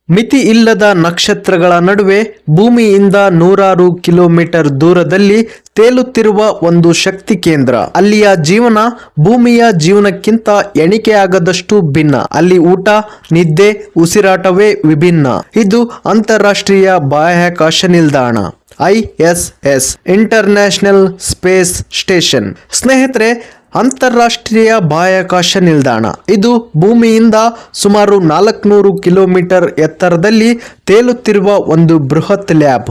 ಮಿತಿ ಇಲ್ಲದ ನಕ್ಷತ್ರಗಳ ನಡುವೆ ಭೂಮಿಯಿಂದ ನೂರಾರು ಕಿಲೋಮೀಟರ್ ದೂರದಲ್ಲಿ ತೇಲುತ್ತಿರುವ ಒಂದು ಶಕ್ತಿ ಕೇಂದ್ರ. ಅಲ್ಲಿಯ ಜೀವನ ಭೂಮಿಯ ಜೀವನಕ್ಕಿಂತ ಎಣಿಕೆಯಾಗದಷ್ಟು ಭಿನ್ನ. ಅಲ್ಲಿ ಊಟ, ನಿದ್ದೆ, ಉಸಿರಾಟವೇ ವಿಭಿನ್ನ. ಇದು ಅಂತಾರಾಷ್ಟ್ರೀಯ ಬಾಹ್ಯಾಕಾಶ ನಿಲ್ದಾಣ ISS, ಇಂಟರ್ನ್ಯಾಷನಲ್ ಸ್ಪೇಸ್ ಸ್ಟೇಷನ್. ಸ್ನೇಹಿತರೆ, ಅಂತಾರಾಷ್ಟ್ರೀಯ ಬಾಹ್ಯಾಕಾಶ ನಿಲ್ದಾಣ ಇದು ಭೂಮಿಯಿಂದ ಸುಮಾರು 400 ಕಿಲೋಮೀಟರ್ ಎತ್ತರದಲ್ಲಿ ತೇಲುತ್ತಿರುವ ಒಂದು ಬೃಹತ್ ಲ್ಯಾಬ್.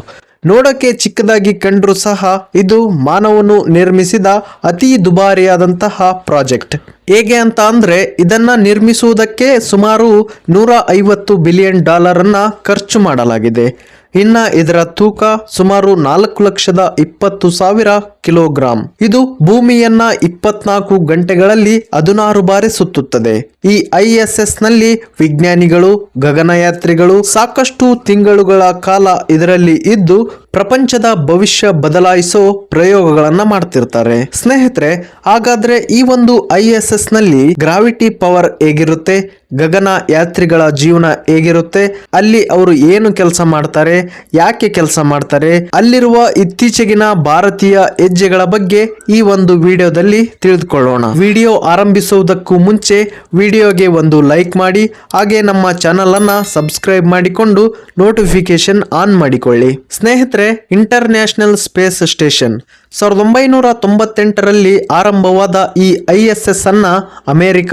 ನೋಡಕ್ಕೆ ಚಿಕ್ಕದಾಗಿ ಕಂಡ್ರೂ ಸಹ ಇದು ಮಾನವನು ನಿರ್ಮಿಸಿದ ಅತಿ ದುಬಾರಿಯಾದಂತಹ ಪ್ರಾಜೆಕ್ಟ್. ಹೇಗೆ ಅಂತ ಅಂದ್ರೆ ಇದನ್ನ ನಿರ್ಮಿಸುವುದಕ್ಕೆ ಸುಮಾರು $150 ಬಿಲಿಯನ್ ಅನ್ನ ಖರ್ಚು ಮಾಡಲಾಗಿದೆ. ಇನ್ನ ಇದರ ತೂಕ ಸುಮಾರು 4,20,000 ಕಿಲೋಗ್ರಾಂ. ಇದು ಭೂಮಿಯನ್ನ 24 ಗಂಟೆಗಳಲ್ಲಿ 16 ಬಾರಿ ಸುತ್ತುತ್ತದೆ. ಈ ISS ನಲ್ಲಿ ವಿಜ್ಞಾನಿಗಳು, ಗಗನಯಾತ್ರಿಗಳು ಸಾಕಷ್ಟು ತಿಂಗಳುಗಳ ಕಾಲ ಇದರಲ್ಲಿ ಇದ್ದು ಪ್ರಪಂಚದ ಭವಿಷ್ಯ ಬದಲಾಯಿಸೋ ಪ್ರಯೋಗಗಳನ್ನ ಮಾಡ್ತಿರ್ತಾರೆ. ಸ್ನೇಹಿತರೆ, ಹಾಗಾದ್ರೆ ಈ ಒಂದು ISS ನಲ್ಲಿ ಗ್ರಾವಿಟಿ ಪವರ್ ಹೇಗಿರುತ್ತೆ, ಗಗನ ಯಾತ್ರಿಗಳ ಜೀವನ ಹೇಗಿರುತ್ತೆ, ಅಲ್ಲಿ ಅವರು ಏನು ಕೆಲಸ ಮಾಡ್ತಾರೆ, ಯಾಕೆ ಕೆಲಸ ಮಾಡ್ತಾರೆ, ಅಲ್ಲಿರುವ ಇತ್ತೀಚೆಗಿನ ಭಾರತೀಯ ಹೆಜ್ಜೆಗಳ ಬಗ್ಗೆ ಈ ಒಂದು ವಿಡಿಯೋದಲ್ಲಿ ತಿಳಿದುಕೊಳ್ಳೋಣ. ವಿಡಿಯೋ ಆರಂಭಿಸುವುದಕ್ಕೂ ಮುಂಚೆ ವಿಡಿಯೋಗೆ ಒಂದು ಲೈಕ್ ಮಾಡಿ, ಹಾಗೆ ನಮ್ಮ ಚಾನಲ್ ಅನ್ನ ಸಬ್ಸ್ಕ್ರೈಬ್ ಮಾಡಿಕೊಂಡು ನೋಟಿಫಿಕೇಶನ್ ಆನ್ ಮಾಡಿಕೊಳ್ಳಿ. ಸ್ನೇಹಿತರೆ, ಇಂಟರ್ನ್ಯಾಷನಲ್ ಸ್ಪೇಸ್ ಸ್ಟೇಷನ್ 1998ರಲ್ಲಿ ಆರಂಭವಾದ ಈ ISS ಅನ್ನ America,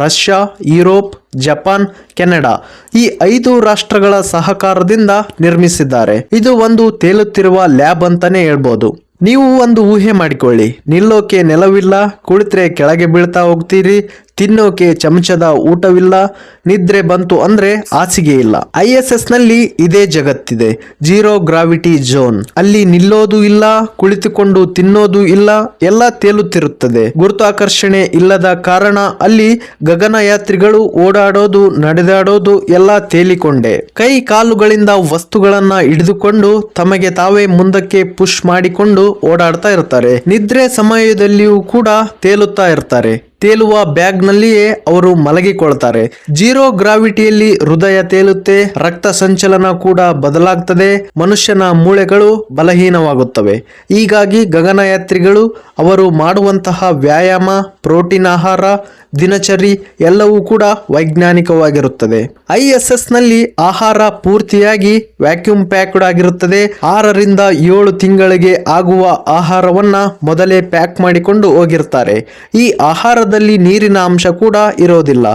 Russia, Europe, Japan, Canada ಈ 5 ರಾಷ್ಟ್ರಗಳ ಸಹಕಾರದಿಂದ ನಿರ್ಮಿಸಿದ್ದಾರೆ. ಇದು ಒಂದು ತೇಲುತ್ತಿರುವ ಲ್ಯಾಬ್ ಅಂತಾನೆ ಹೇಳ್ಬೋದು. ನೀವು ಒಂದು ಊಹೆ ಮಾಡಿಕೊಳ್ಳಿ, ನಿಲ್ಲೋಕೆ ನೆಲವಿಲ್ಲ, ಕುಳಿತರೆ ಕೆಳಗೆ ಬೀಳ್ತಾ ಹೋಗ್ತೀರಿ, ತಿನ್ನೋಕೆ ಚಮಚದ ಊಟವಿಲ್ಲ, ನಿದ್ರೆ ಬಂತು ಅಂದ್ರೆ ಹಾಸಿಗೆ ಇಲ್ಲ. ISS ನಲ್ಲಿ ಇದೇ ಜಗತ್ತಿದೆ. Zero gravity zone. ಅಲ್ಲಿ ನಿಲ್ಲೋದು ಇಲ್ಲ, ಕುಳಿತುಕೊಂಡು ತಿನ್ನೋದು ಇಲ್ಲ, ಎಲ್ಲ ತೇಲುತ್ತಿರುತ್ತದೆ. ಗುರುತ್ವಾಕರ್ಷಣೆ ಇಲ್ಲದ ಕಾರಣ ಅಲ್ಲಿ ಗಗನಯಾತ್ರಿಗಳು ಓಡಾಡೋದು, ನಡೆದಾಡೋದು ಎಲ್ಲ ತೇಲಿಕೊಂಡೆ. ಕೈ ಕಾಲುಗಳಿಂದ ವಸ್ತುಗಳನ್ನ ಹಿಡಿದುಕೊಂಡು ತಮಗೆ ತಾವೇ ಮುಂದಕ್ಕೆ ಪುಷ್ ಮಾಡಿಕೊಂಡು ಓಡಾಡ್ತಾ ಇರ್ತಾರೆ. ನಿದ್ರೆ ಸಮಯದಲ್ಲಿಯೂ ಕೂಡ ತೇಲುತ್ತಾ ಇರ್ತಾರೆ. ತೇಲುವ ಬ್ಯಾಗ್ ನಲ್ಲಿಯೇ ಅವರು ಮಲಗಿಕೊಳ್ತಾರೆ. ಜೀರೋ ಗ್ರಾವಿಟಿಯಲ್ಲಿ ಹೃದಯ ತೇಲುತ್ತೆ, ರಕ್ತ ಸಂಚಲನ ಕೂಡ ಬದಲಾಗ್ತದೆ, ಮನುಷ್ಯನ ಮೂಳೆಗಳು ಬಲಹೀನವಾಗುತ್ತವೆ. ಹೀಗಾಗಿ ಗಗನಯಾತ್ರಿಗಳು ಅವರು ಮಾಡುವಂತಹ ವ್ಯಾಯಾಮ, ಪ್ರೋಟೀನ್ ಆಹಾರ, ದಿನಚರಿ ಎಲ್ಲವೂ ಕೂಡ ವೈಜ್ಞಾನಿಕವಾಗಿರುತ್ತದೆ. ISS ನಲ್ಲಿ ಆಹಾರ ಪೂರ್ತಿಯಾಗಿ ವ್ಯಾಕ್ಯೂಮ್ ಪ್ಯಾಕ್ಡ್ ಆಗಿರುತ್ತದೆ. 6 ರಿಂದ 7 ತಿಂಗಳಿಗೆ ಆಗುವ ಆಹಾರವನ್ನ ಮೊದಲೇ ಪ್ಯಾಕ್ ಮಾಡಿಕೊಂಡು ಹೋಗಿರ್ತಾರೆ. ಈ ಆಹಾರದಲ್ಲಿ ನೀರಿನ ಅಂಶ ಕೂಡ ಇರೋದಿಲ್ಲ.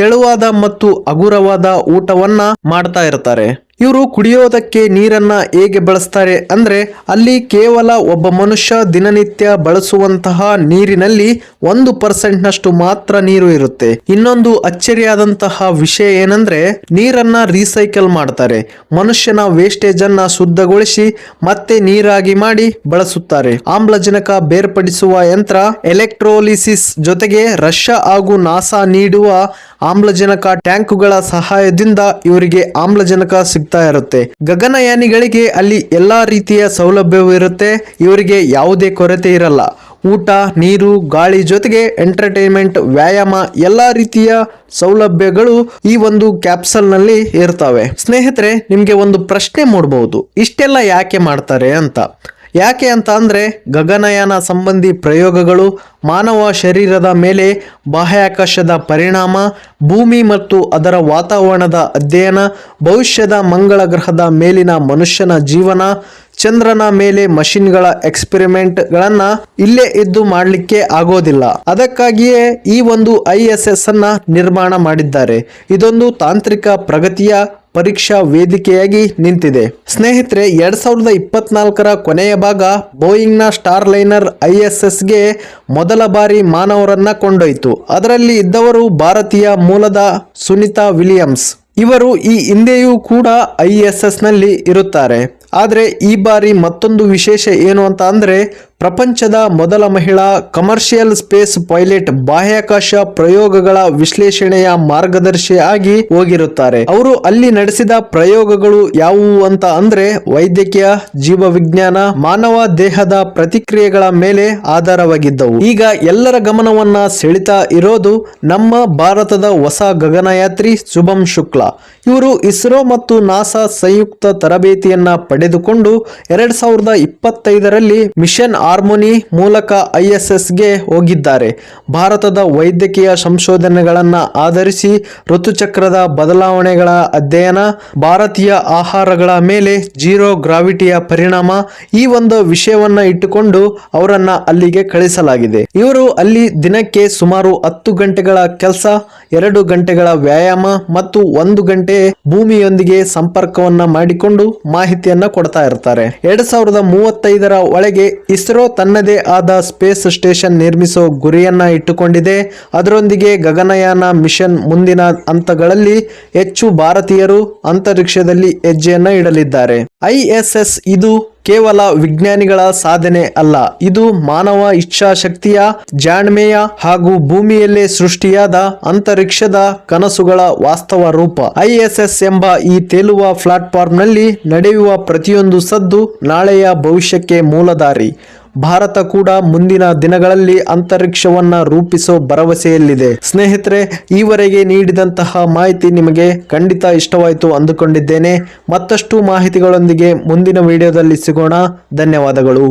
ತೆಳುವಾದ ಮತ್ತು ಹಗುರವಾದ ಊಟವನ್ನ ಮಾಡ್ತಾ ಇರ್ತಾರೆ. ಇವರು ಕುಡಿಯೋದಕ್ಕೆ ನೀರನ್ನ ಹೇಗೆ ಬಳಸ್ತಾರೆ ಅಂದ್ರೆ, ಅಲ್ಲಿ ಕೇವಲ ಒಬ್ಬ ಮನುಷ್ಯ ದಿನನಿತ್ಯ ಬಳಸುವಂತಹ ನೀರಿನಲ್ಲಿ 1% ನಷ್ಟು ಮಾತ್ರ ನೀರು ಇರುತ್ತೆ. ಇನ್ನೊಂದು ಅಚ್ಚರಿಯಾದಂತಹ ವಿಷಯ ಏನಂದ್ರೆ, ನೀರನ್ನ ರೀಸೈಕಲ್ ಮಾಡ್ತಾರೆ. ಮನುಷ್ಯನ ವೇಸ್ಟೇಜ್ ಅನ್ನ ಶುದ್ಧಗೊಳಿಸಿ ಮತ್ತೆ ನೀರಾಗಿ ಮಾಡಿ ಬಳಸುತ್ತಾರೆ. ಆಮ್ಲಜನಕ ಬೇರ್ಪಡಿಸುವ ಯಂತ್ರ ಎಲೆಕ್ಟ್ರೋಲಿಸಿಸ್ ಜೊತೆಗೆ ರಷ್ಯಾ ಹಾಗೂ ನಾಸಾ ನೀಡುವ ಆಮ್ಲಜನಕ ಟ್ಯಾಂಕುಗಳ ಸಹಾಯದಿಂದ ಇವರಿಗೆ ಆಮ್ಲಜನಕ ಸಿಗ್ತಾ ಇರುತ್ತೆ. ಗಗನಯಾನಿಗಳಿಗೆ ಅಲ್ಲಿ ಎಲ್ಲಾ ರೀತಿಯ ಸೌಲಭ್ಯವೂ ಇರುತ್ತೆ. ಇವರಿಗೆ ಯಾವುದೇ ಕೊರತೆ ಇರಲ್ಲ. ಊಟ, ನೀರು, ಗಾಳಿ ಜೊತೆಗೆ ಎಂಟರ್ಟೈನ್ಮೆಂಟ್, ವ್ಯಾಯಾಮ ಎಲ್ಲಾ ರೀತಿಯ ಸೌಲಭ್ಯಗಳು ಈ ಒಂದು ಕ್ಯಾಪ್ಸಲ್ ನಲ್ಲಿ ಇರ್ತವೆ. ಸ್ನೇಹಿತರೆ, ನಿಮ್ಗೆ ಒಂದು ಪ್ರಶ್ನೆ ಮೂಡಬಹುದು, ಇಷ್ಟೆಲ್ಲ ಯಾಕೆ ಮಾಡ್ತಾರೆ ಅಂತ. ಯಾಕೆ ಅಂತ ಅಂದ್ರೆ, ಗಗನಯಾನ ಸಂಬಂಧಿ ಪ್ರಯೋಗಗಳು, ಮಾನವ ಶರೀರದ ಮೇಲೆ ಬಾಹ್ಯಾಕಾಶದ ಪರಿಣಾಮ, ಭೂಮಿ ಮತ್ತು ಅದರ ವಾತಾವರಣದ ಅಧ್ಯಯನ, ಭವಿಷ್ಯದ ಮಂಗಳ ಗ್ರಹದ ಮೇಲಿನ ಮನುಷ್ಯನ ಜೀವನ, ಚಂದ್ರನ ಮೇಲೆ ಮಷಿನ್ಗಳ ಎಕ್ಸ್ಪೆರಿಮೆಂಟ್ಗಳನ್ನ ಇಲ್ಲೇ ಇದ್ದು ಮಾಡಲಿಕ್ಕೆ ಆಗೋದಿಲ್ಲ. ಅದಕ್ಕಾಗಿಯೇ ಈ ಒಂದು ISS ಅನ್ನ ನಿರ್ಮಾಣ ಮಾಡಿದ್ದಾರೆ. ಇದೊಂದು ತಾಂತ್ರಿಕ ಪ್ರಗತಿಯ ಪರೀಕ್ಷಾ ವೇದಿಕೆಯಾಗಿ ನಿಂತಿದೆ. ಸ್ನೇಹಿತರೆ, 2024ರ ಕೊನೆಯ ಭಾಗ ಬೋಯಿಂಗ್ ನ ಸ್ಟಾರ್ ಲೈನರ್ ISSಗೆ ಮೊದಲ ಬಾರಿ ಮಾನವರನ್ನ ಕೊಂಡೊಯ್ತು. ಅದರಲ್ಲಿ ಇದ್ದವರು ಭಾರತೀಯ ಮೂಲದ ಸುನಿತಾ ವಿಲಿಯಮ್ಸ್. ಇವರು ಈ ಹಿಂದೆಯೂ ಕೂಡ ISS ನಲ್ಲಿ ಇರುತ್ತಾರೆ. ಆದರೆ ಈ ಬಾರಿ ಮತ್ತೊಂದು ವಿಶೇಷ ಏನು ಅಂತ ಅಂದ್ರೆ, ಪ್ರಪಂಚದ ಮೊದಲ ಮಹಿಳಾ ಕಮರ್ಷಿಯಲ್ ಸ್ಪೇಸ್ ಪೈಲಟ್ ಬಾಹ್ಯಾಕಾಶ ಪ್ರಯೋಗಗಳ ವಿಶ್ಲೇಷಣೆಯ ಮಾರ್ಗದರ್ಶಿ ಆಗಿ ಹೋಗಿರುತ್ತಾರೆ. ಅವರು ಅಲ್ಲಿ ನಡೆಸಿದ ಪ್ರಯೋಗಗಳು ಯಾವುವು ಅಂತ ಅಂದ್ರೆ ವೈದ್ಯಕೀಯ, ಜೀವವಿಜ್ಞಾನ, ಮಾನವ ದೇಹದ ಪ್ರತಿಕ್ರಿಯೆಗಳ ಮೇಲೆ ಆಧಾರವಾಗಿದ್ದವು. ಈಗ ಎಲ್ಲರ ಗಮನವನ್ನ ಸೆಳಿತಾ ಇರೋದು ನಮ್ಮ ಭಾರತದ ಹೊಸ ಗಗನಯಾತ್ರಿ ಶುಭಂ ಶುಕ್ಲಾ. ಇವರು ಇಸ್ರೋ ಮತ್ತು ನಾಸಾ ಸಂಯುಕ್ತ ತರಬೇತಿಯನ್ನ ಪಡೆದುಕೊಂಡು 2025ರಲ್ಲಿ ಮಿಷನ್ ಹಾರ್ಮೋನಿ ಮೂಲಕ ISS ಗೆ ಹೋಗಿದ್ದಾರೆ. ಭಾರತದ ವೈದ್ಯಕೀಯ ಸಂಶೋಧನೆಗಳನ್ನ ಆಧರಿಸಿ ಋತುಚಕ್ರದ ಬದಲಾವಣೆಗಳ ಅಧ್ಯಯನ, ಭಾರತೀಯ ಆಹಾರಗಳ ಮೇಲೆ ಜೀರೋ ಗ್ರಾವಿಟಿಯ ಪರಿಣಾಮ, ಈ ಒಂದು ವಿಷಯವನ್ನ ಇಟ್ಟುಕೊಂಡು ಅವರನ್ನ ಅಲ್ಲಿಗೆ ಕಳಿಸಲಾಗಿದೆ. ಇವರು ಅಲ್ಲಿ ದಿನಕ್ಕೆ ಸುಮಾರು 10 ಗಂಟೆಗಳ ಕೆಲಸ, 2 ಗಂಟೆಗಳ ವ್ಯಾಯಾಮ ಮತ್ತು 1 ಗಂಟೆ ಭೂಮಿಯೊಂದಿಗೆ ಸಂಪರ್ಕವನ್ನ ಮಾಡಿಕೊಂಡು ಮಾಹಿತಿಯನ್ನ ಕೊಡ್ತಾ ಇರ್ತಾರೆ. 2035ರ ಒಳಗೆ ಇಸ್ರೋ ತನ್ನದೇ ಆದ ಸ್ಪೇಸ್ ಸ್ಟೇಷನ್ ನಿರ್ಮಿಸೋ ಗುರಿಯನ್ನ ಇಟ್ಟುಕೊಂಡಿದೆ. ಅದರೊಂದಿಗೆ ಗಗನಯಾನ ಮಿಷನ್ ಮುಂದಿನ ಹಂತಗಳಲ್ಲಿ ಹೆಚ್ಚು ಭಾರತೀಯರು ಅಂತರಿಕ್ಷದಲ್ಲಿ ಹೆಜ್ಜೆಯನ್ನ ಇಡಲಿದ್ದಾರೆ. ISS ಇದು ಕೇವಲ ವಿಜ್ಞಾನಿಗಳ ಸಾಧನೆ ಅಲ್ಲ, ಇದು ಮಾನವ ಇಚ್ಛಾಶಕ್ತಿಯ, ಜಾಣ್ಮೆಯ ಹಾಗೂ ಭೂಮಿಯಲ್ಲೇ ಸೃಷ್ಟಿಯಾದ ಅಂತರಿಕ್ಷದ ಕನಸುಗಳ ವಾಸ್ತವ ರೂಪ. ISS ಎಂಬ ಈ ತೇಲುವ ಪ್ಲಾಟ್ಫಾರ್ಮ್ನಲ್ಲಿ ನಡೆಯುವ ಪ್ರತಿಯೊಂದು ಸದ್ದು ನಾಳೆಯ ಭವಿಷ್ಯಕ್ಕೆ ಮೂಲದಾರಿ. ಭಾರತ ಕೂಡ ಮುಂದಿನ ದಿನಗಳಲ್ಲಿ ಅಂತರಿಕ್ಷವನ್ನ ರೂಪಿಸೋ ಭರವಸೆಯಲ್ಲಿದೆ. ಸ್ನೇಹಿತರೆ, ಈವರೆಗೆ ನೀಡಿದಂತಹ ಮಾಹಿತಿ ನಿಮಗೆ ಖಂಡಿತ ಇಷ್ಟವಾಯಿತು ಅಂದುಕೊಂಡಿದ್ದೇನೆ. ಮತ್ತಷ್ಟು ಮಾಹಿತಿಗಳೊಂದಿಗೆ ಮುಂದಿನ ವಿಡಿಯೋದಲ್ಲಿ ಸಿಗೋಣ. ಧನ್ಯವಾದಗಳು.